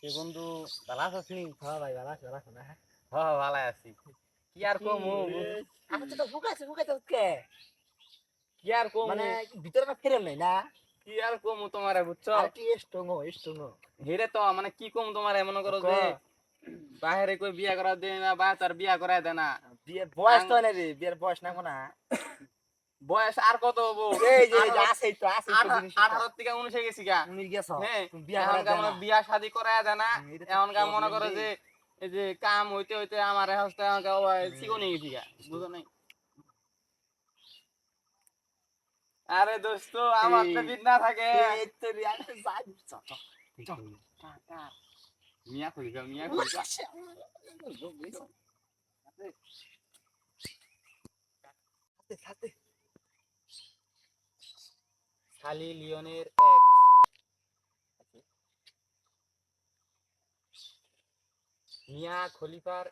সে বন্ধু ভালো আছিস? হ্যাঁ ভাই ভালো আছি না ভালো আছি। কি আর কমু আচ্ছা তো ফুকাইছে কে কি আর কমু মানে ভিতরে না ফেরেল নাই না কি আর কমু তোমারে বুঝছো? আর কি স্ট্রং হেরে তো মানে কি কমু তোমারে মনে করো ক যে বাইরে কই বিয়া করা দেয় না বা তার বিয়া করায় দেয় না। বিয়ের বয়স তো নাই রে বিয়ের বয়স না কোনা বয়স আর কত হবো? এই যে আছে তো জিনিস 18 থেকে 19 গেছি গা। তুমি গেছ হ্যাঁ তুমি বিয়া এখন করা দেয় না বিয়া শাদী করায় দেয় না। এটা তো এখন মনে প্রবলেম করো রে যে এই যে কাম হইতে হইতে আমার হস্তে চিকন হয়ে গেছি গা, বুঝো নাই? আরে দোস্ত আমার তো দিন না থাকে। এই তো রে আমি তো যাই মিয়া খুঁজি যাও, মিয়া খুঁজি যাও। খালি লিওনের মিয়া খলিফার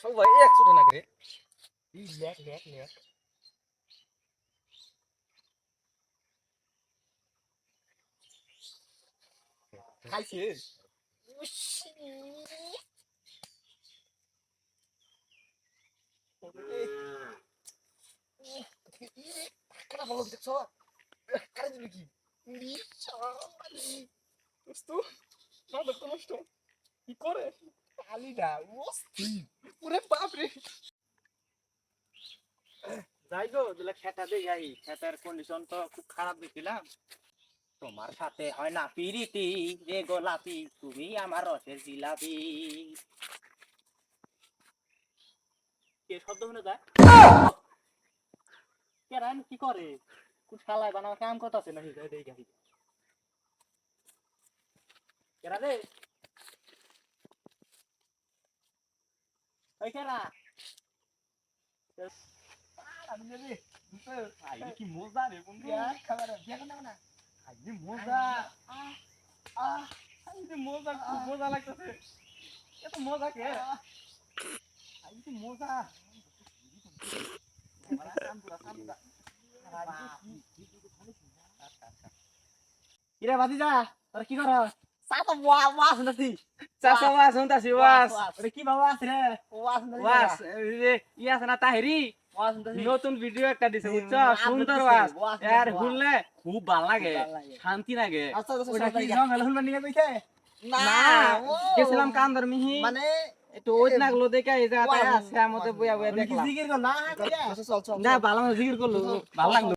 সবাই একসাথে না রে লেখ খাইছে কারা ভালো দেখছ কারা দিবি কি দোস্ত মাদক তো নষ্ট কি করে আলিদা মস্তি পুরে বাপ রে যাই গো দিলে খেতা দিয়ে যাই, খেতার কন্ডিশন তো খুব খারাপ দেখছিলাম। তোমার সাথে হয় না পিরিতি রে গোলাপি তুমি আমার রসের জিলাপি কে শব্দ শুনে যায়? কেরান কি করে? খুব শালায় বানাও কাম করতেছে নাকি এই গাড়ি? কেরা রে? ওই কেরা? আমি রে ভাই কি মজা রে বন্ধু! খাবার বিয়া করতে না আইনি মজা! আইনি মজা, খুব মজা লাগতেছে। এত মজা কে? আইনি মজা! কিরে ভাতিজা, তোরা কি করস? সাতা ওয়াস নাতি চাচা ওয়াস শুনতাছি, ওয়াস। ওরে কি বাবা আছে রে? ওয়াস নাতি ওয়াস ই আছে না তাহেরি? ওয়াস নাতি নতুন ভিডিও একটা দিছে বুঝছো? সুন্দর ওয়াস। আর শুনলে খুব ভালো লাগে, শান্তি লাগে। আচ্ছা ওটা কি জঙ্গল শুনবার নিয়ে কইছে? না গেছিলাম কান্দর মিহি। মানে একটু ওই লাগলো দেখে এই জায়গাটায় আছে আমাদের বইয়া বইয়া দেখলাম। জিকির কর না না ভালো জিকির করলো, ভালো লাগলো।